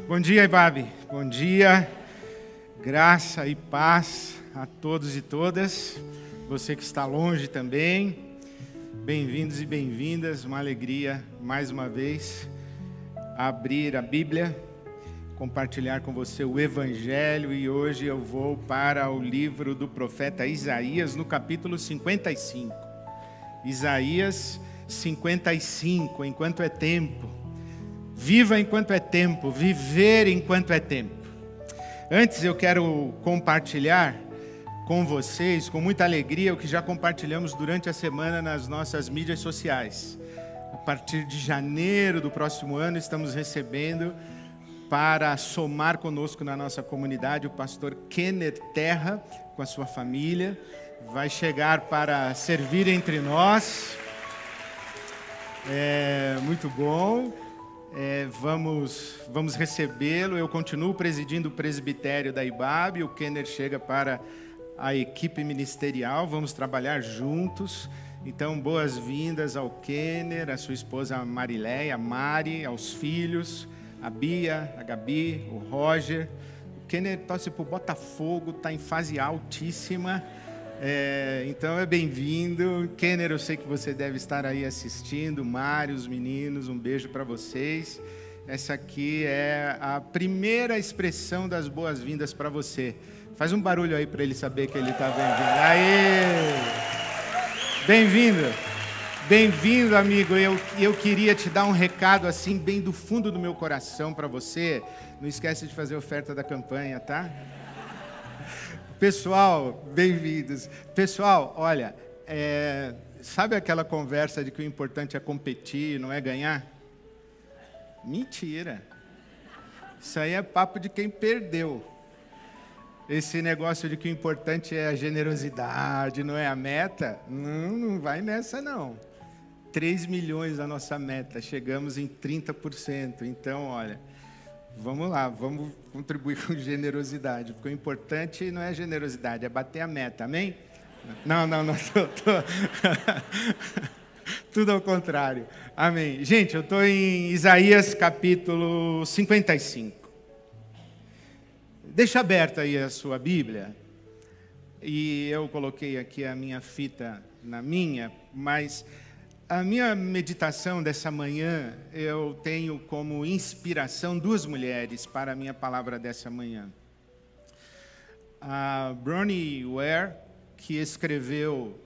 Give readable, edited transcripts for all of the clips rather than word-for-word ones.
Bom dia, Ibabe. Bom dia. Graça e paz a todos e todas. Você que está longe também. Bem-vindos e bem-vindas. Uma alegria, mais uma vez, abrir a Bíblia, compartilhar com você o Evangelho. E hoje eu vou para o livro do profeta Isaías, no capítulo 55. Isaías 55, enquanto é tempo. Viva enquanto é tempo, viver enquanto é tempo. Antes eu quero compartilhar com vocês, com muita alegria, o que já compartilhamos durante a semana nas nossas mídias sociais. A partir de janeiro do próximo ano, estamos recebendo para somar conosco na nossa comunidade o pastor Kenner Terra, com a sua família. Vai chegar para servir entre nós. Muito bom. Vamos recebê-lo. Eu continuo presidindo o presbitério da Ibabe. O Kenner chega para a equipe ministerial. Vamos trabalhar juntos. Então, boas-vindas ao Kenner, a sua esposa Marileia, a Mari, aos filhos, a Bia, a Gabi, o Roger. O Kenner torce para o Botafogo, está em fase altíssima. Então é bem-vindo. Kenner, eu sei que você deve estar aí assistindo. Mário, os meninos, um beijo para vocês. Essa aqui é a primeira expressão das boas-vindas para você. Faz um barulho aí para ele saber que ele está bem-vindo. Aê! Bem-vindo. Bem-vindo, amigo. Eu queria te dar um recado assim, bem do fundo do meu coração para você. Não esquece de fazer a oferta da campanha, tá? Pessoal, bem-vindos. Pessoal, olha, sabe aquela conversa de que o importante é competir, não é ganhar? Mentira. Isso aí é papo de quem perdeu. Esse negócio de que o importante é a generosidade, não é a meta? Não vai nessa, não. 3 milhões a nossa meta, chegamos em 30%. Então, olha... Vamos lá, vamos contribuir com generosidade, porque o importante não é generosidade, é bater a meta, amém? Não, tudo ao contrário, amém. Gente, eu estou em Isaías capítulo 55. Deixa aberta aí a sua Bíblia, e eu coloquei aqui a minha fita na minha, mas... A minha meditação dessa manhã, eu tenho como inspiração 2 mulheres para a minha palavra dessa manhã. A Bronnie Ware, que escreveu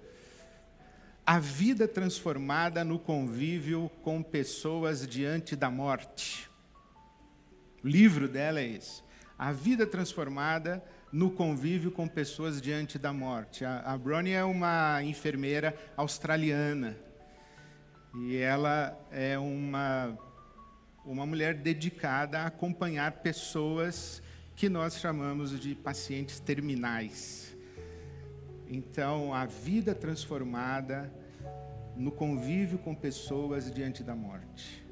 A Vida Transformada no Convívio com Pessoas Diante da Morte. O livro dela é esse. A Vida Transformada no Convívio com Pessoas Diante da Morte. A Bronnie é uma enfermeira australiana. E ela é uma mulher dedicada a acompanhar pessoas que nós chamamos de pacientes terminais. Então, a vida transformada no convívio com pessoas diante da morte.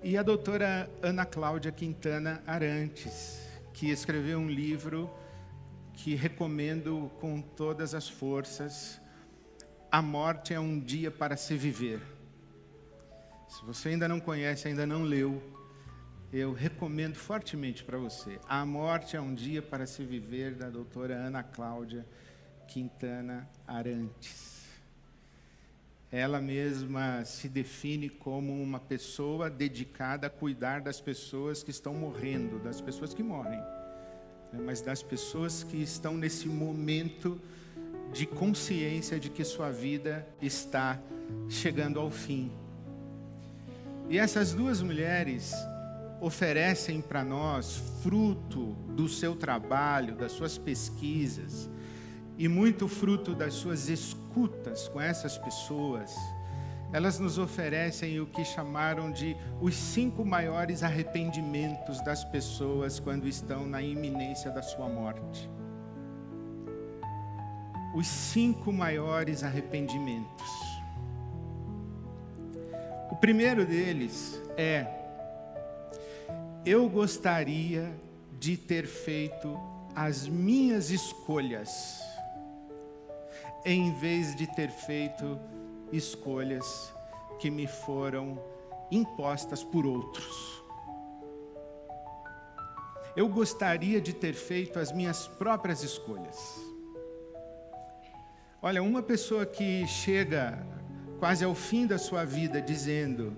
E a doutora Ana Cláudia Quintana Arantes, que escreveu um livro que recomendo com todas as forças. A morte é um dia para se viver. Se você ainda não conhece, ainda não leu, eu recomendo fortemente para você. A Morte é um Dia para se Viver, da doutora Ana Cláudia Quintana Arantes. Ela mesma se define como uma pessoa dedicada a cuidar das pessoas que estão morrendo, das pessoas que morrem, mas das pessoas que estão nesse momento de consciência de que sua vida está chegando ao fim. E essas 2 mulheres oferecem para nós, fruto do seu trabalho, das suas pesquisas, e muito fruto das suas escutas com essas pessoas, elas nos oferecem o que chamaram de os 5 maiores arrependimentos das pessoas quando estão na iminência da sua morte. Os 5 maiores arrependimentos. O primeiro deles é: eu gostaria de ter feito as minhas escolhas, em vez de ter feito escolhas que me foram impostas por outros. eu gostaria de ter feito as minhas próprias escolhas. Olha, uma pessoa que chega quase ao fim da sua vida dizendo: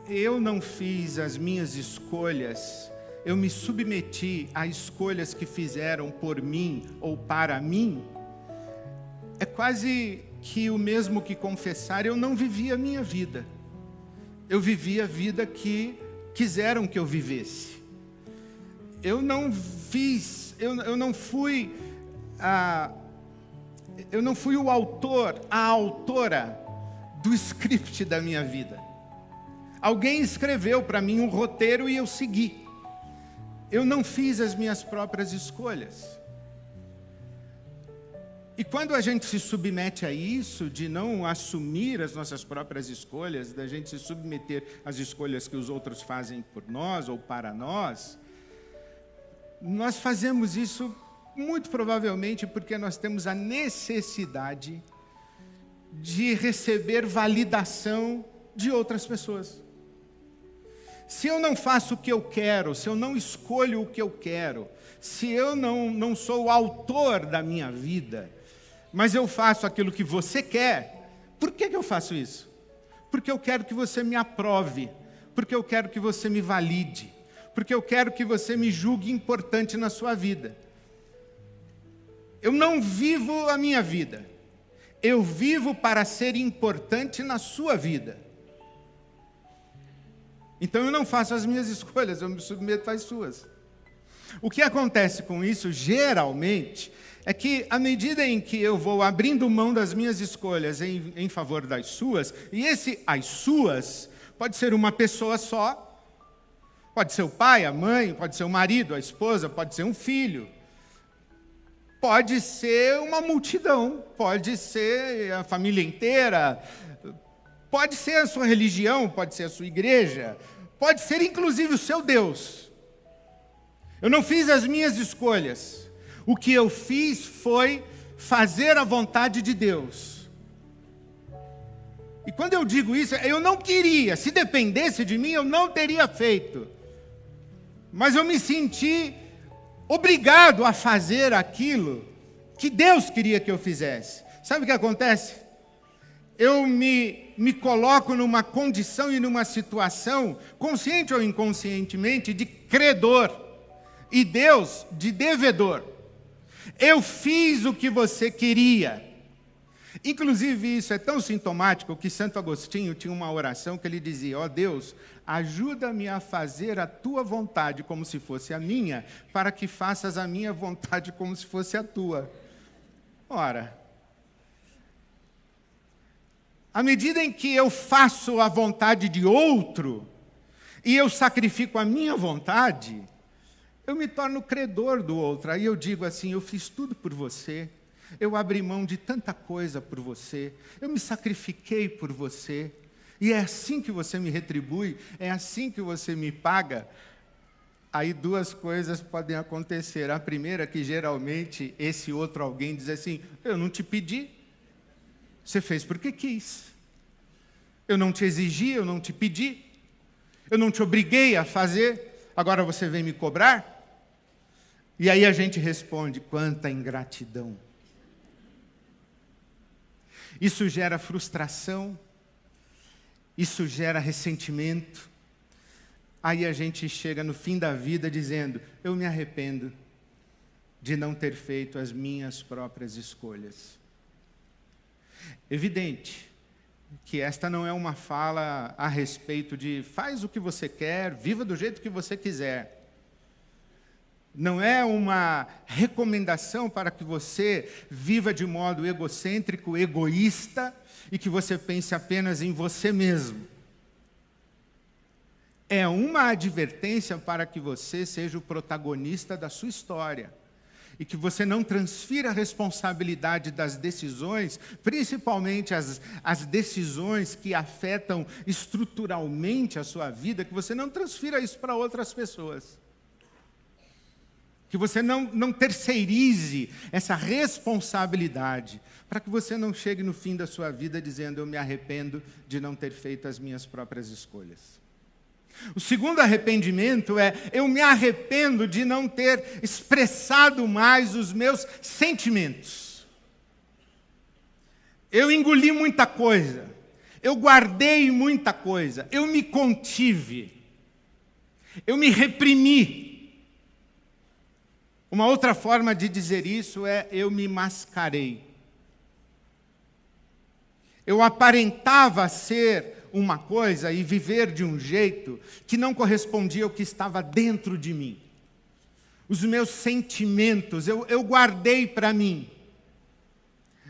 eu não fiz as minhas escolhas, eu me submeti a escolhas que fizeram por mim ou para mim, é quase que o mesmo que confessar: eu não vivi a minha vida, eu vivi a vida que quiseram que eu vivesse. Eu não fui o autor, a autora do script da minha vida. Alguém escreveu para mim um roteiro e eu segui. Eu não fiz as minhas próprias escolhas. E quando a gente se submete a isso, de não assumir as nossas próprias escolhas, da gente se submeter às escolhas que os outros fazem por nós ou para nós, nós fazemos isso muito provavelmente porque nós temos a necessidade de receber validação de outras pessoas. Se eu não faço o que eu quero, se eu não escolho o que eu quero, se eu não sou o autor da minha vida, mas eu faço aquilo que você quer, por que eu faço isso? Porque eu quero que você me aprove, porque eu quero que você me valide, porque eu quero que você me julgue importante na sua vida. Eu não vivo a minha vida, eu vivo para ser importante na sua vida. Então eu não faço as minhas escolhas, eu me submeto às suas. O que acontece com isso, geralmente, é que à medida em que eu vou abrindo mão das minhas escolhas em favor das suas, e as suas, pode ser uma pessoa só, pode ser o pai, a mãe, pode ser o marido, a esposa, pode ser um filho, pode ser uma multidão, pode ser a família inteira, pode ser a sua religião, pode ser a sua igreja, pode ser inclusive o seu Deus. Eu não fiz as minhas escolhas. O que eu fiz foi fazer a vontade de Deus. E quando eu digo isso, eu não queria. Se dependesse de mim, eu não teria feito. Mas eu me senti obrigado a fazer aquilo que Deus queria que eu fizesse. Sabe o que acontece? Eu me coloco numa condição e numa situação, consciente ou inconscientemente, de credor, e Deus de devedor. Eu fiz o que você queria. Inclusive, isso é tão sintomático que Santo Agostinho tinha uma oração que ele dizia: ó Deus, ajuda-me a fazer a tua vontade como se fosse a minha, para que faças a minha vontade como se fosse a tua. Ora, à medida em que eu faço a vontade de outro, e eu sacrifico a minha vontade, eu me torno credor do outro. Aí eu digo assim: eu fiz tudo por você, eu abri mão de tanta coisa por você, eu me sacrifiquei por você, e é assim que você me retribui, é assim que você me paga. Aí duas coisas podem acontecer. A primeira é que geralmente esse outro alguém diz assim: eu não te pedi, você fez porque quis. Eu não te exigi, eu não te pedi, eu não te obriguei a fazer, agora você vem me cobrar? E aí a gente responde: quanta ingratidão. Isso gera frustração, isso gera ressentimento. Aí a gente chega no fim da vida dizendo: eu me arrependo de não ter feito as minhas próprias escolhas. Evidente que esta não é uma fala a respeito de faz o que você quer, viva do jeito que você quiser. Não é uma recomendação para que você viva de modo egocêntrico, egoísta, e que você pense apenas em você mesmo. É uma advertência para que você seja o protagonista da sua história. E que você não transfira a responsabilidade das decisões, principalmente as decisões que afetam estruturalmente a sua vida, que você não transfira isso para outras pessoas. Que você não terceirize essa responsabilidade, para que você não chegue no fim da sua vida dizendo: eu me arrependo de não ter feito as minhas próprias escolhas. O segundo arrependimento é: eu me arrependo de não ter expressado mais os meus sentimentos. Eu engoli muita coisa, eu guardei muita coisa, eu me contive, eu me reprimi. Uma outra forma de dizer isso é: eu me mascarei. Eu aparentava ser uma coisa e viver de um jeito que não correspondia ao que estava dentro de mim. Os meus sentimentos, eu guardei para mim.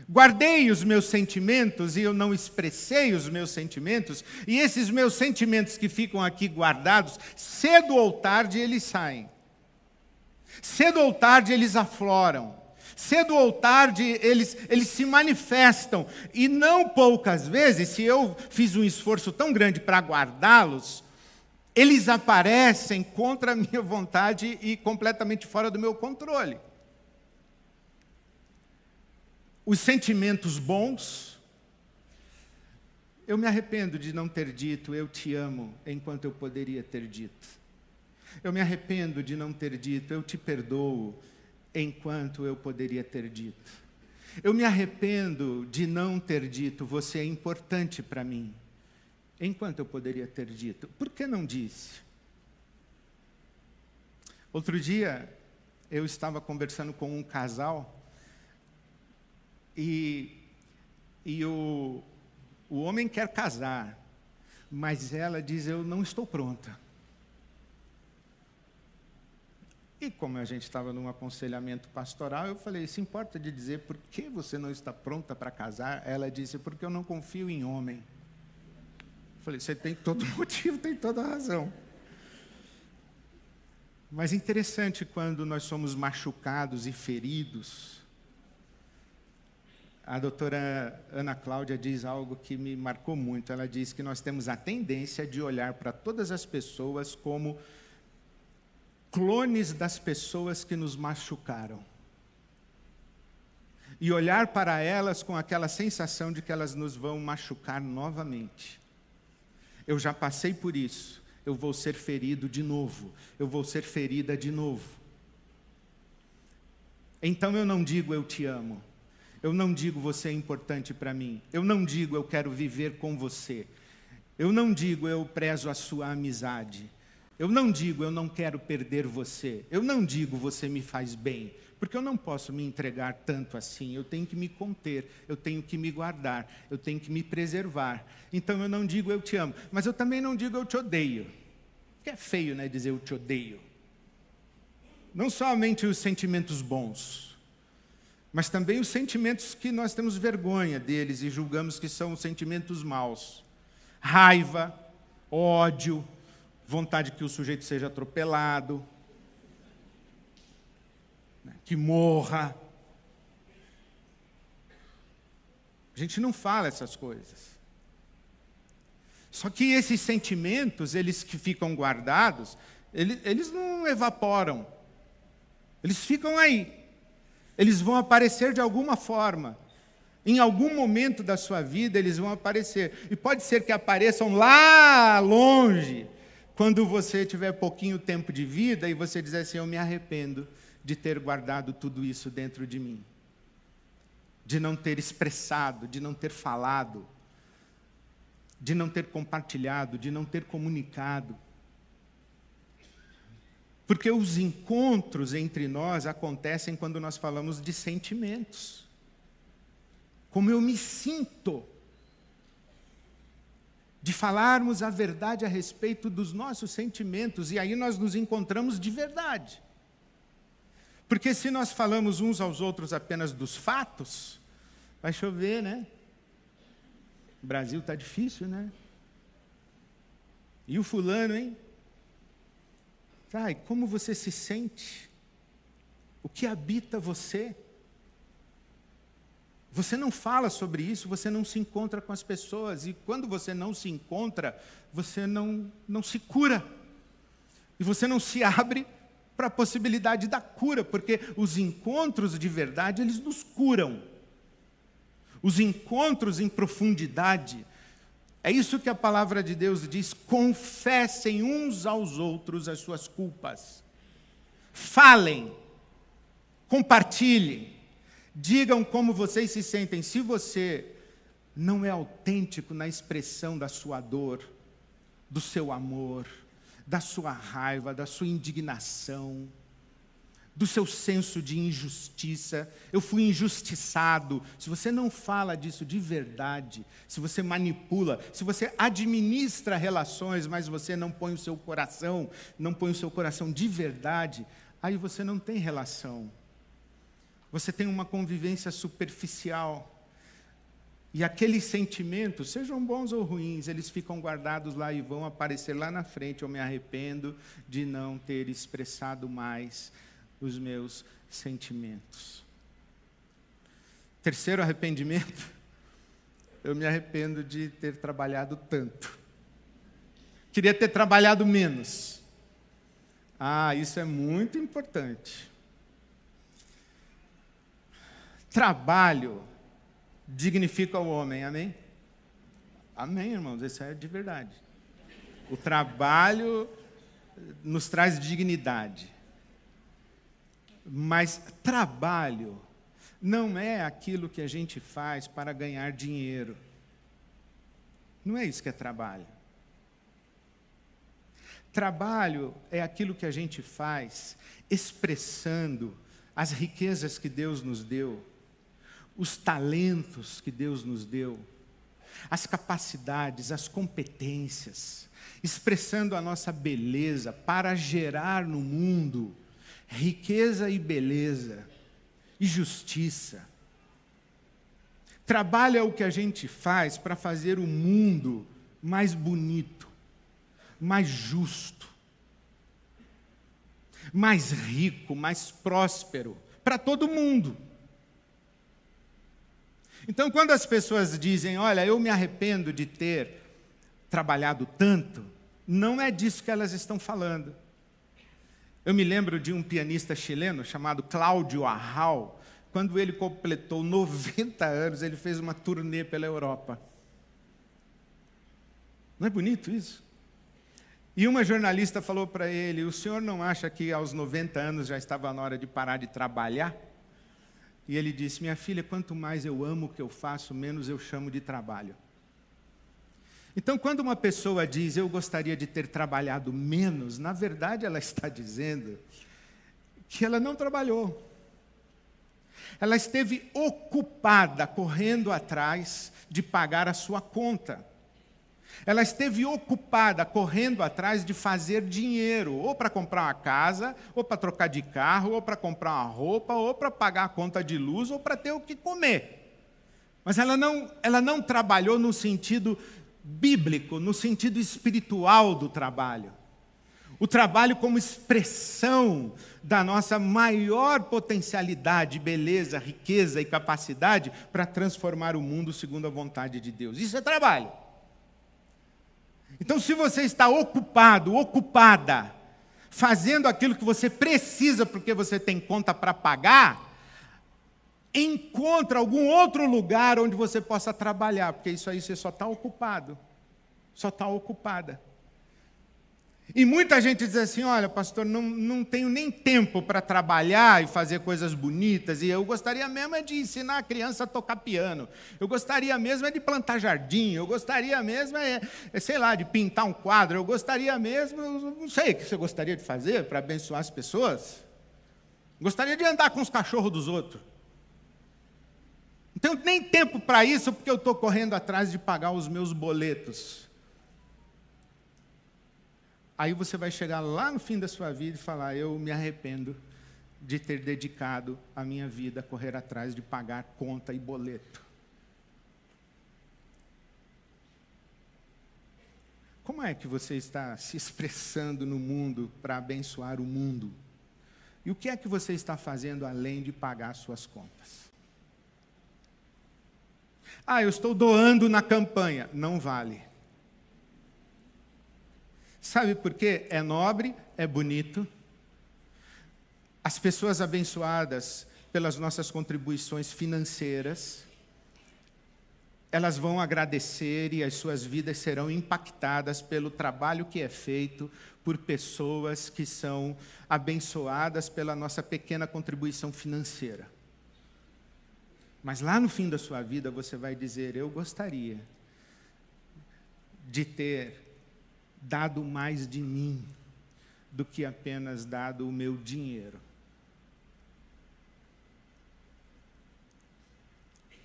Guardei os meus sentimentos e eu não expressei os meus sentimentos, e esses meus sentimentos que ficam aqui guardados, cedo ou tarde eles saem. Cedo ou tarde eles afloram. Cedo ou tarde eles se manifestam, e não poucas vezes, se eu fiz um esforço tão grande para guardá-los, eles aparecem contra a minha vontade e completamente fora do meu controle. Os sentimentos bons, eu me arrependo de não ter dito "eu te amo" enquanto eu poderia ter dito. Eu me arrependo de não ter dito "eu te perdoo" enquanto eu poderia ter dito. Eu me arrependo de não ter dito "você é importante para mim", enquanto eu poderia ter dito. Por que não disse? Outro dia, eu estava conversando com um casal, e o homem quer casar, mas ela diz: "eu não estou pronta". E como a gente estava num aconselhamento pastoral, eu falei: "se importa de dizer por que você não está pronta para casar?" Ela disse: "porque eu não confio em homem". Eu falei: "você tem todo motivo, tem toda a razão". Mas é interessante quando nós somos machucados e feridos. A doutora Ana Cláudia diz algo que me marcou muito. Ela diz que nós temos a tendência de olhar para todas as pessoas como clones das pessoas que nos machucaram. E olhar para elas com aquela sensação de que elas nos vão machucar novamente. Eu já passei por isso. Eu vou ser ferido de novo. Eu vou ser ferida de novo. Então eu não digo "eu te amo". Eu não digo "você é importante para mim". Eu não digo "eu quero viver com você". Eu não digo "eu prezo a sua amizade". Eu não digo "eu não quero perder você". Eu não digo "você me faz bem", porque eu não posso me entregar tanto assim. Eu tenho que me conter, eu tenho que me guardar, eu tenho que me preservar. Então eu não digo "eu te amo", mas eu também não digo "eu te odeio", porque é feio, né, dizer "eu te odeio". Não somente os sentimentos bons, mas também os sentimentos que nós temos vergonha deles e julgamos que são sentimentos maus. Raiva, ódio, vontade que o sujeito seja atropelado, que morra. A gente não fala essas coisas. Só que esses sentimentos, eles que ficam guardados, eles não evaporam. Eles ficam aí. Eles vão aparecer de alguma forma. Em algum momento da sua vida, eles vão aparecer. E pode ser que apareçam lá longe, quando você tiver pouquinho tempo de vida e você dizer assim: "eu me arrependo de ter guardado tudo isso dentro de mim. De não ter expressado, de não ter falado, de não ter compartilhado, de não ter comunicado". Porque os encontros entre nós acontecem quando nós falamos de sentimentos. Como eu me sinto. De falarmos a verdade a respeito dos nossos sentimentos, e aí nós nos encontramos de verdade. Porque se nós falamos uns aos outros apenas dos fatos, vai chover, né? O Brasil está difícil, né? E o fulano, hein? Ai, como você se sente? O que habita você? Você não fala sobre isso, você não se encontra com as pessoas. E quando você não se encontra, você não se cura. E você não se abre para a possibilidade da cura, porque os encontros de verdade, eles nos curam. Os encontros em profundidade, É isso que a palavra de Deus diz: confessem uns aos outros as suas culpas. Falem, compartilhem, digam como vocês se sentem. Se você não é autêntico na expressão da sua dor, do seu amor, da sua raiva, da sua indignação, do seu senso de injustiça, eu fui injustiçado. Se você não fala disso de verdade, se você manipula, se você administra relações, mas você não põe o seu coração de verdade, aí você não tem relação. Você tem uma convivência superficial. E aqueles sentimentos, sejam bons ou ruins, eles ficam guardados lá e vão aparecer lá na frente. Eu me arrependo de não ter expressado mais os meus sentimentos. Terceiro arrependimento, eu me arrependo de ter trabalhado tanto. Queria ter trabalhado menos. Isso é muito importante. Trabalho dignifica o homem, amém? Amém, irmãos, isso é de verdade. O trabalho nos traz dignidade. Mas trabalho não é aquilo que a gente faz para ganhar dinheiro. Não é isso que é trabalho. Trabalho é aquilo que a gente faz expressando as riquezas que Deus nos deu, os talentos que Deus nos deu, as capacidades, as competências, expressando a nossa beleza para gerar no mundo riqueza e beleza e justiça. Trabalho é o que a gente faz para fazer o mundo mais bonito, mais justo, mais rico, mais próspero, para todo mundo. Então, quando as pessoas dizem, olha, eu me arrependo de ter trabalhado tanto, não é disso que elas estão falando. Eu me lembro de um pianista chileno chamado Cláudio Arrau. Quando ele completou 90 anos, ele fez uma turnê pela Europa. Não é bonito isso? E uma jornalista falou para ele, o senhor não acha que aos 90 anos já estava na hora de parar de trabalhar? E ele disse, minha filha, quanto mais eu amo o que eu faço, menos eu chamo de trabalho. Então, quando uma pessoa diz, eu gostaria de ter trabalhado menos, na verdade ela está dizendo que ela não trabalhou. Ela esteve ocupada, correndo atrás de pagar a sua conta. Ela esteve ocupada, correndo atrás de fazer dinheiro, ou para comprar uma casa, ou para trocar de carro, ou para comprar uma roupa, ou para pagar a conta de luz, ou para ter o que comer. Mas ela não trabalhou no sentido bíblico, no sentido espiritual do trabalho. O trabalho como expressão da nossa maior potencialidade, beleza, riqueza e capacidade para transformar o mundo segundo a vontade de Deus. Isso é trabalho. Então, se você está ocupado, ocupada, fazendo aquilo que você precisa porque você tem conta para pagar, encontra algum outro lugar onde você possa trabalhar, porque isso aí você só está ocupado, só está ocupada. E muita gente diz assim, olha, pastor, não tenho nem tempo para trabalhar e fazer coisas bonitas, e eu gostaria mesmo é de ensinar a criança a tocar piano, eu gostaria mesmo é de plantar jardim, eu gostaria mesmo sei lá, de pintar um quadro, eu gostaria mesmo, não sei o que você gostaria de fazer para abençoar as pessoas, gostaria de andar com os cachorros dos outros. Não tenho nem tempo para isso, porque eu estou correndo atrás de pagar os meus boletos. Aí você vai chegar lá no fim da sua vida e falar, eu me arrependo de ter dedicado a minha vida a correr atrás de pagar conta e boleto. Como é que você está se expressando no mundo para abençoar o mundo? E o que é que você está fazendo além de pagar suas contas? Eu estou doando na campanha. Não vale. Sabe por quê? É nobre, é bonito. As pessoas abençoadas pelas nossas contribuições financeiras, elas vão agradecer e as suas vidas serão impactadas pelo trabalho que é feito por pessoas que são abençoadas pela nossa pequena contribuição financeira. Mas lá no fim da sua vida você vai dizer: eu gostaria de ter dado mais de mim do que apenas dado o meu dinheiro.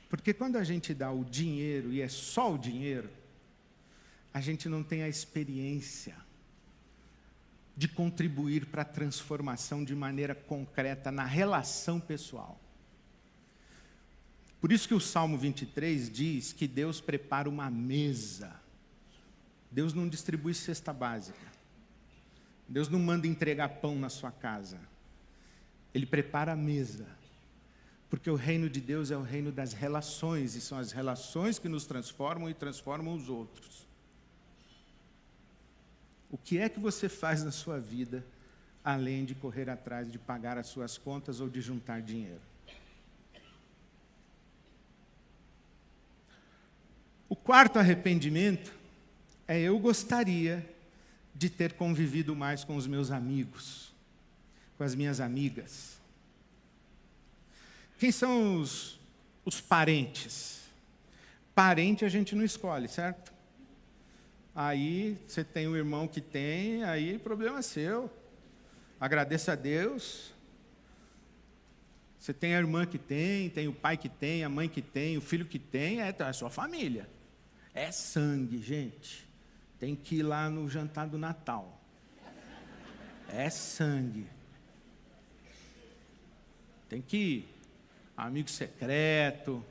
Porque quando a gente dá o dinheiro, e é só o dinheiro, a gente não tem a experiência de contribuir para a transformação de maneira concreta na relação pessoal. Por isso que o Salmo 23 diz que Deus prepara uma mesa. Deus não distribui cesta básica. Deus não manda entregar pão na sua casa. Ele prepara a mesa. Porque o reino de Deus é o reino das relações, e são as relações que nos transformam e transformam os outros. O que é que você faz na sua vida, além de correr atrás de pagar as suas contas ou de juntar dinheiro? O quarto arrependimento é: eu gostaria de ter convivido mais com os meus amigos, com as minhas amigas. Quem são os parentes? Parente a gente não escolhe, certo? Aí você tem o irmão que tem, aí problema é seu. Agradeça a Deus. Você tem a irmã que tem o pai que tem, a mãe que tem, o filho que tem, é a sua família. É sangue, gente. Tem que ir lá no jantar do Natal. É sangue. Tem que ir. Amigo secreto.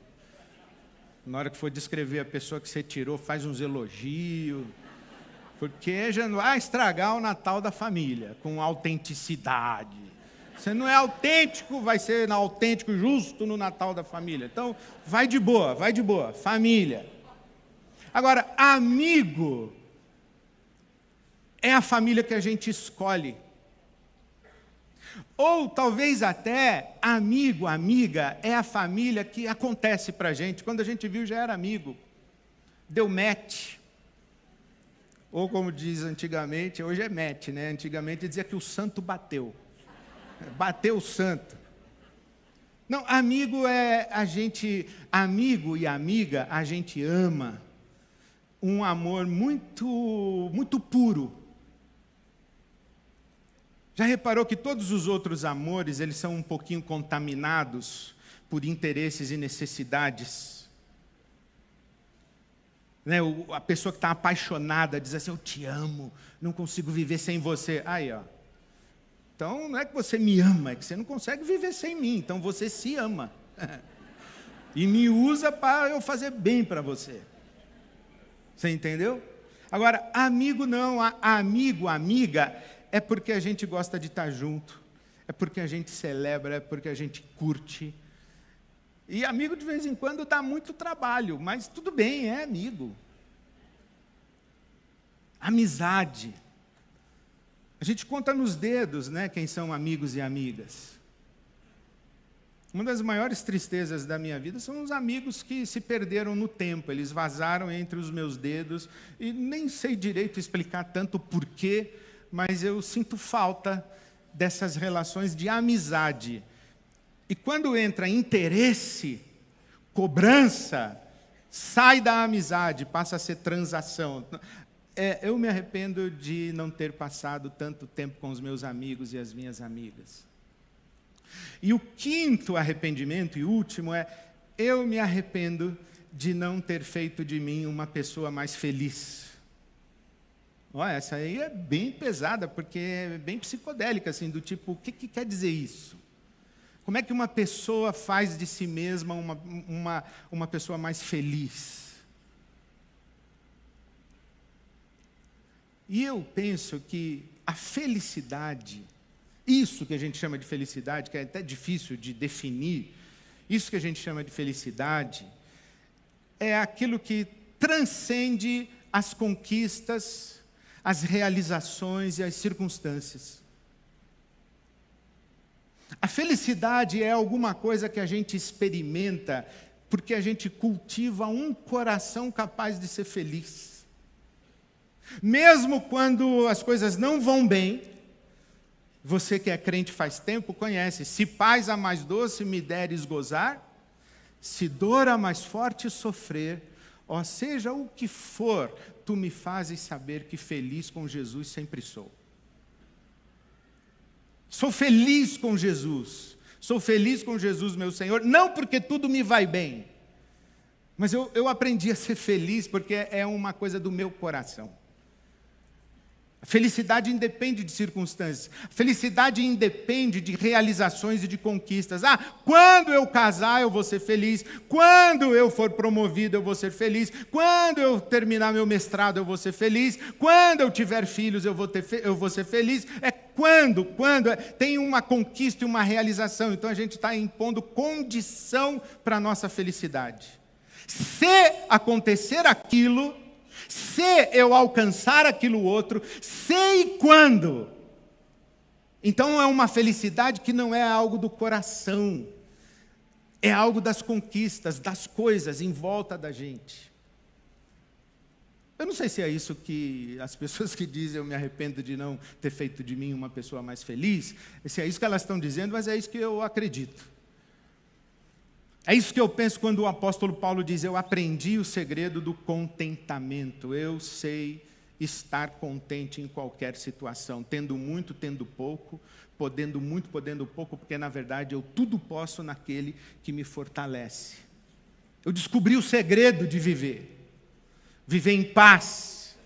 Na hora que for descrever a pessoa que você tirou, faz uns elogios. Porque já não vai estragar o Natal da família, com autenticidade. Você não é autêntico, vai ser autêntico justo no Natal da família. Então, vai de boa, família. Agora, amigo é a família que a gente escolhe. Ou talvez até amigo, amiga, é a família que acontece para a gente. Quando a gente viu, já era amigo. Deu match. Ou como diz antigamente, hoje é match, né? Antigamente dizia que o santo bateu. Bateu o santo. Não, amigo é a gente, amigo e amiga, a gente ama. Um amor muito, muito puro. Já reparou que todos os outros amores, eles são um pouquinho contaminados por interesses e necessidades? Né? A pessoa que está apaixonada diz assim: eu te amo, não consigo viver sem você. Aí, ó. Então, não é que você me ama, é que você não consegue viver sem mim. Então, você se ama. E me usa para eu fazer bem para você. Você entendeu? Agora, amigo não, amigo, amiga, é porque a gente gosta de estar junto, é porque a gente celebra, é porque a gente curte. E amigo, de vez em quando, dá muito trabalho, mas tudo bem, é amigo. Amizade. A gente conta nos dedos, né, quem são amigos e amigas. Uma das maiores tristezas da minha vida são os amigos que se perderam no tempo, eles vazaram entre os meus dedos, e nem sei direito explicar tanto porquê, mas eu sinto falta dessas relações de amizade. E quando entra interesse, cobrança, sai da amizade, passa a ser transação. Eu me arrependo de não ter passado tanto tempo com os meus amigos e as minhas amigas. E o quinto arrependimento e último é: eu me arrependo de não ter feito de mim uma pessoa mais feliz. Olha, essa aí é bem pesada, porque é bem psicodélica, assim, do tipo, o que quer dizer isso? Como é que uma pessoa faz de si mesma uma pessoa mais feliz? E eu penso que a felicidade, isso que a gente chama de felicidade, que é até difícil de definir, isso que a gente chama de felicidade, é aquilo que transcende as conquistas, as realizações e as circunstâncias. A felicidade é alguma coisa que a gente experimenta porque a gente cultiva um coração capaz de ser feliz. Mesmo quando as coisas não vão bem, você que é crente faz tempo conhece: se paz a mais doce me deres gozar, se dor a mais forte sofrer, ó, seja o que for, tu me fazes saber que feliz com Jesus sempre sou. Sou feliz com Jesus. Sou feliz com Jesus, meu Senhor, não porque tudo me vai bem, mas eu aprendi a ser feliz porque é uma coisa do meu coração. A felicidade independe de circunstâncias. A felicidade independe de realizações e de conquistas. Quando eu casar eu vou ser feliz. Quando eu for promovido eu vou ser feliz. Quando eu terminar meu mestrado eu vou ser feliz. Quando eu tiver filhos eu vou ser feliz. Quando tem uma conquista e uma realização. Então a gente está impondo condição para a nossa felicidade. Se acontecer aquilo, se eu alcançar aquilo outro, se e quando. Então é uma felicidade que não é algo do coração, é algo das conquistas, das coisas em volta da gente. Eu não sei se é isso que as pessoas que dizem eu me arrependo de não ter feito de mim uma pessoa mais feliz, se é isso que elas estão dizendo, mas é isso que eu acredito. É isso que eu penso quando o apóstolo Paulo diz: eu aprendi o segredo do contentamento. Eu sei estar contente em qualquer situação, tendo muito, tendo pouco, podendo muito, podendo pouco, porque na verdade eu tudo posso naquele que me fortalece. Eu descobri o segredo de viver em paz,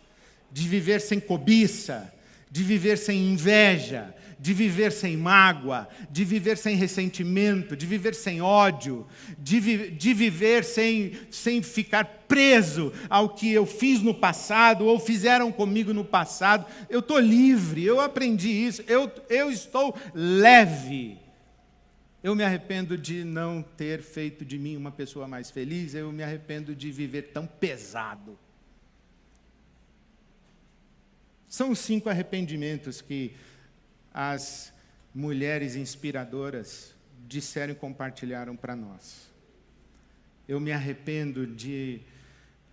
de viver sem cobiça, de viver sem inveja, de viver sem mágoa, de viver sem ressentimento, de viver sem ódio, de viver sem ficar preso ao que eu fiz no passado ou fizeram comigo no passado. Eu estou livre, eu aprendi isso, eu estou leve. Eu me arrependo de não ter feito de mim uma pessoa mais feliz, eu me arrependo de viver tão pesado. São os 5 arrependimentos que as mulheres inspiradoras disseram e compartilharam para nós. Eu me arrependo de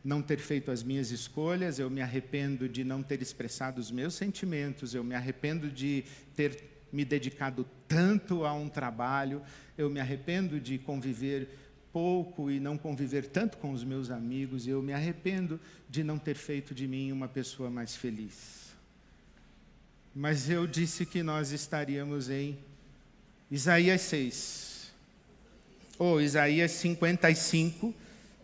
não ter feito as minhas escolhas, eu me arrependo de não ter expressado os meus sentimentos, eu me arrependo de ter me dedicado tanto a um trabalho, eu me arrependo de conviver pouco e não conviver tanto com os meus amigos, eu me arrependo de não ter feito de mim uma pessoa mais feliz. Mas eu disse que nós estaríamos em Isaías 6, ou Isaías 55,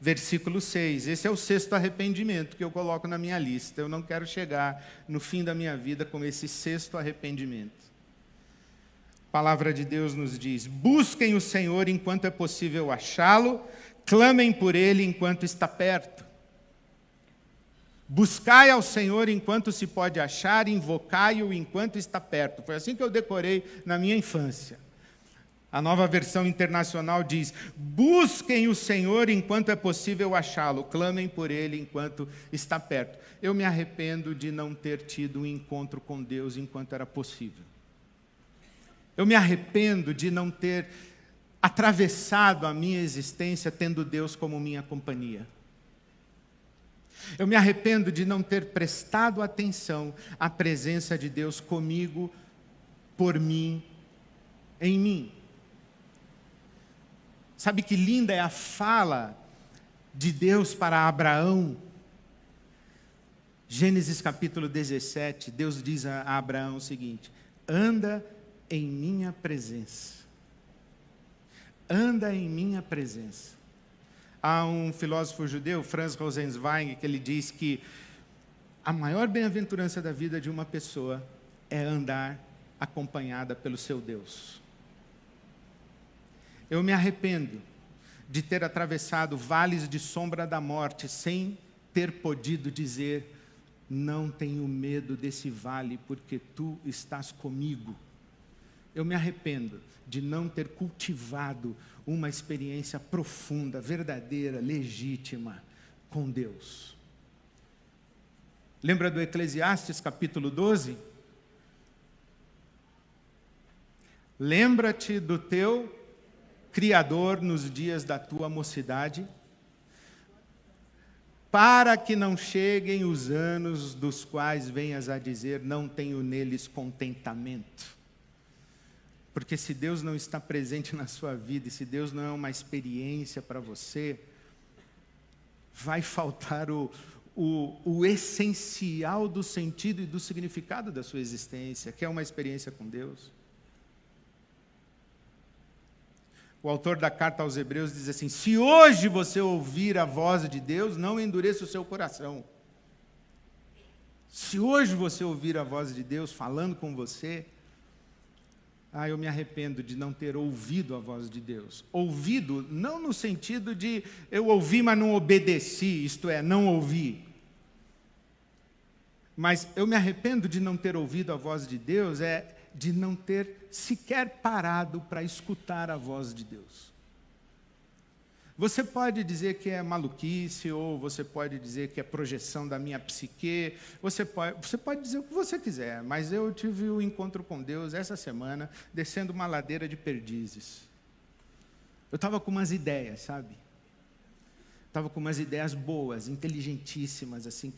versículo 6. Esse é o 6º arrependimento que eu coloco na minha lista. Eu não quero chegar no fim da minha vida com esse 6º arrependimento. A palavra de Deus nos diz: busquem o Senhor enquanto é possível achá-lo, clamem por Ele enquanto está perto. Buscai ao Senhor enquanto se pode achar, invocai-o enquanto está perto. Foi assim que eu decorei na minha infância. A Nova Versão Internacional diz: busquem o Senhor enquanto é possível achá-lo, clamem por Ele enquanto está perto. Eu me arrependo de não ter tido um encontro com Deus enquanto era possível. Eu me arrependo de não ter atravessado a minha existência tendo Deus como minha companhia. Eu me arrependo de não ter prestado atenção à presença de Deus comigo, por mim, em mim. Sabe que linda é a fala de Deus para Abraão? Gênesis capítulo 17, Deus diz a Abraão o seguinte: anda em minha presença. Anda em minha presença. Há um filósofo judeu, Franz Rosenzweig, que ele diz que a maior bem-aventurança da vida de uma pessoa é andar acompanhada pelo seu Deus. Eu me arrependo de ter atravessado vales de sombra da morte sem ter podido dizer: não tenho medo desse vale, porque tu estás comigo. Eu me arrependo de não ter cultivado uma experiência profunda, verdadeira, legítima com Deus. Lembra do Eclesiastes capítulo 12? Lembra-te do teu Criador nos dias da tua mocidade, para que não cheguem os anos dos quais venhas a dizer, não tenho neles contentamento. Porque se Deus não está presente na sua vida, e se Deus não é uma experiência para você, vai faltar o essencial do sentido e do significado da sua existência, que é uma experiência com Deus. O autor da carta aos Hebreus diz assim, se hoje você ouvir a voz de Deus, não endureça o seu coração. Se hoje você ouvir a voz de Deus falando com você, eu me arrependo de não ter ouvido a voz de Deus. Ouvido, não no sentido de eu ouvi, mas não obedeci, isto é, não ouvi. Mas eu me arrependo de não ter ouvido a voz de Deus, de não ter sequer parado para escutar a voz de Deus. Você pode dizer que é maluquice, ou você pode dizer que é projeção da minha psique, você pode dizer o que você quiser, mas eu tive um encontro com Deus essa semana, descendo uma ladeira de perdizes. Eu estava com umas ideias, sabe? Estava com umas ideias boas, inteligentíssimas, assim,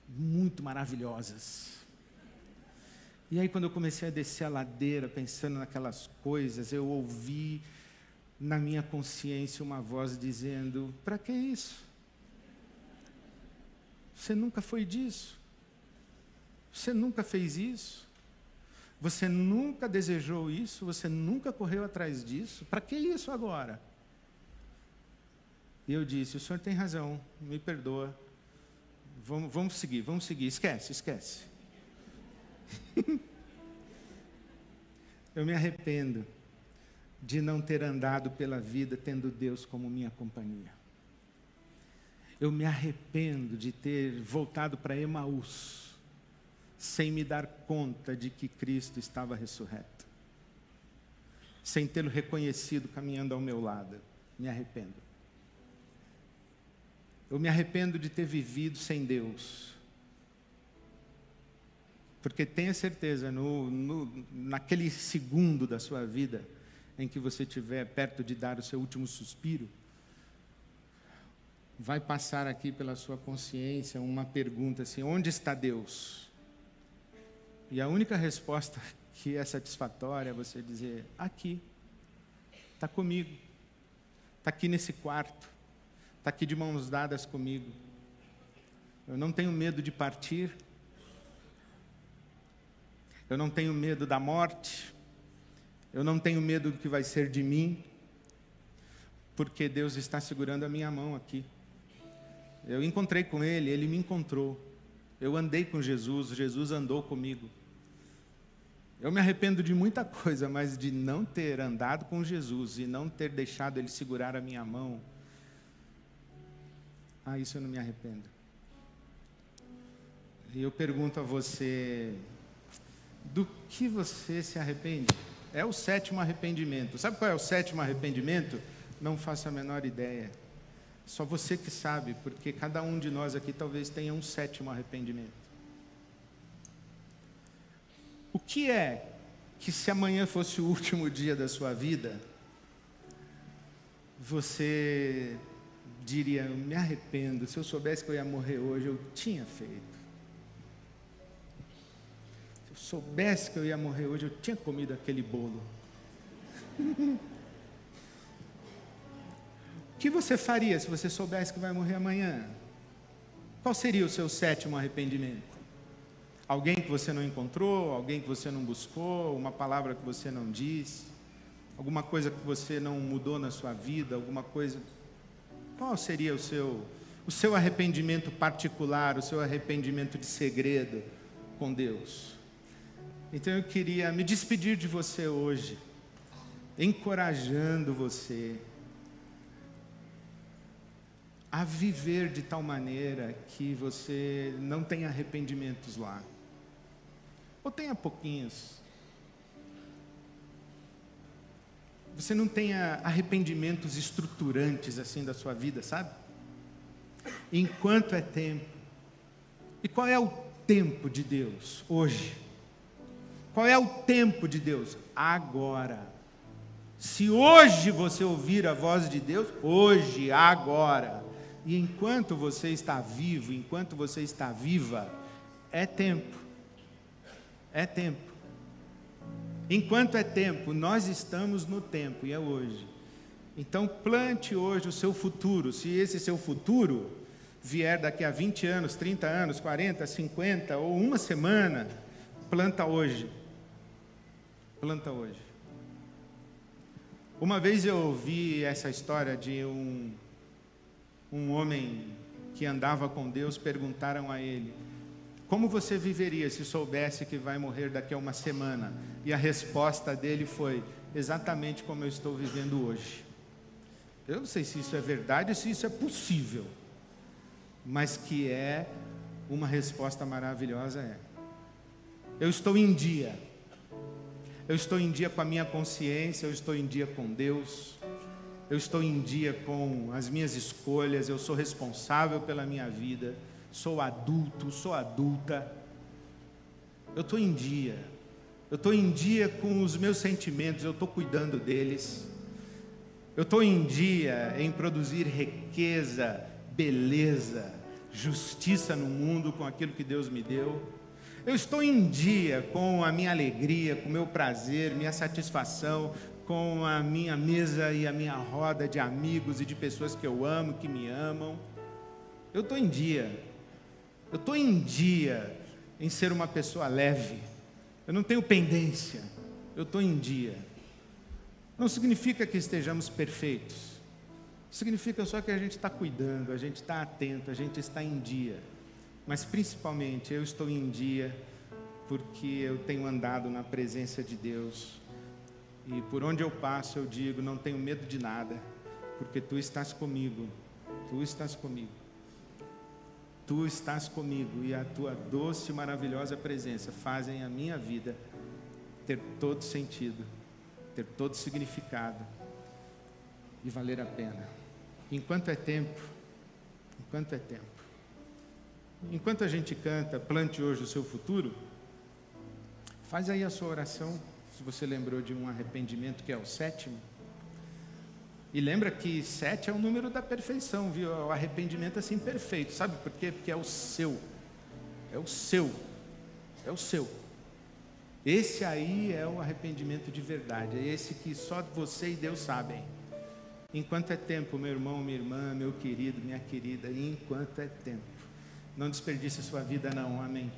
muito maravilhosas. E aí, quando eu comecei a descer a ladeira, pensando naquelas coisas, eu ouvi na minha consciência uma voz dizendo, para que isso? Você nunca foi disso. Você nunca fez isso. Você nunca desejou isso. Você nunca correu atrás disso. Para que isso agora? E eu disse, o senhor tem razão, me perdoa. Vamos seguir, esquece. Eu me arrependo de não ter andado pela vida tendo Deus como minha companhia. Eu me arrependo de ter voltado para Emaús, sem me dar conta de que Cristo estava ressurreto. Sem tê-lo reconhecido caminhando ao meu lado. Me arrependo. Eu me arrependo de ter vivido sem Deus. Porque tenha certeza, naquele segundo da sua vida, em que você estiver perto de dar o seu último suspiro, vai passar aqui pela sua consciência uma pergunta assim, onde está Deus? E a única resposta que é satisfatória é você dizer, aqui, está comigo, está aqui nesse quarto, está aqui de mãos dadas comigo. Eu não tenho medo de partir, eu não tenho medo da morte, eu não tenho medo do que vai ser de mim, porque Deus está segurando a minha mão aqui. Eu encontrei com Ele, Ele me encontrou. Eu andei com Jesus, Jesus andou comigo. Eu me arrependo de muita coisa, mas de não ter andado com Jesus e não ter deixado Ele segurar a minha mão, isso eu não me arrependo. E eu pergunto a você, do que você se arrepende? É o 7º arrependimento. Sabe qual é o 7º arrependimento? Não faço a menor ideia. Só você que sabe, porque cada um de nós aqui talvez tenha um 7º arrependimento. O que é que se amanhã fosse o último dia da sua vida, você diria, eu me arrependo, se eu soubesse que eu ia morrer hoje, eu tinha feito. Se eu soubesse que eu ia morrer hoje, eu tinha comido aquele bolo. O que você faria se você soubesse que vai morrer amanhã? Qual seria o seu 7º arrependimento? Alguém que você não encontrou, alguém que você não buscou, uma palavra que você não disse, alguma coisa que você não mudou na sua vida, alguma coisa... Qual seria o seu arrependimento particular, o seu arrependimento de segredo com Deus? Então eu queria me despedir de você hoje, encorajando você a viver de tal maneira que você não tenha arrependimentos lá. Ou tenha pouquinhos. Você não tenha arrependimentos estruturantes assim da sua vida, sabe? Enquanto é tempo. E qual é o tempo de Deus hoje? Qual é o tempo de Deus? Agora. Se hoje você ouvir a voz de Deus, hoje, agora, e enquanto você está vivo, enquanto você está viva, é tempo. É tempo. Enquanto é tempo, nós estamos no tempo, e é hoje. Então plante hoje o seu futuro. Se esse seu futuro vier daqui a 20 anos, 30 anos, 40, 50 ou uma semana, planta hoje. Planta hoje. Uma vez eu ouvi essa história de um homem que andava com Deus. Perguntaram a ele: como você viveria se soubesse que vai morrer daqui a uma semana? E a resposta dele foi: exatamente como eu estou vivendo hoje. Eu não sei se isso é verdade, se isso é possível, mas que é uma resposta maravilhosa, é. Eu estou em dia. Eu estou em dia com a minha consciência, eu estou em dia com Deus, eu estou em dia com as minhas escolhas, eu sou responsável pela minha vida, sou adulto, sou adulta, eu estou em dia. Eu estou em dia com os meus sentimentos, eu estou cuidando deles. Eu estou em dia em produzir riqueza, beleza, justiça no mundo com aquilo que Deus me deu. Eu estou em dia com a minha alegria, com o meu prazer, minha satisfação, com a minha mesa e a minha roda de amigos e de pessoas que eu amo, que me amam. Eu estou em dia. Eu estou em dia em ser uma pessoa leve. Eu não tenho pendência. Eu estou em dia. Não significa que estejamos perfeitos. Significa só que a gente está cuidando, a gente está atento, a gente está em dia. Mas principalmente eu estou em dia porque eu tenho andado na presença de Deus. E por onde eu passo eu digo: não tenho medo de nada, porque Tu estás comigo. Tu estás comigo. Tu estás comigo, e a Tua doce e maravilhosa presença fazem a minha vida ter todo sentido, ter todo significado e valer a pena. Enquanto é tempo, enquanto é tempo. Enquanto a gente canta, plante hoje o seu futuro, faz aí a sua oração, se você lembrou de um arrependimento que é o 7º. E lembra que 7 é o número da perfeição, viu? O arrependimento assim perfeito, sabe por quê? Porque é o seu, é o seu, é o seu. Esse aí é o arrependimento de verdade, é esse que só você e Deus sabem. Enquanto é tempo, meu irmão, minha irmã, meu querido, minha querida, enquanto é tempo. Não desperdice a sua vida não, amém.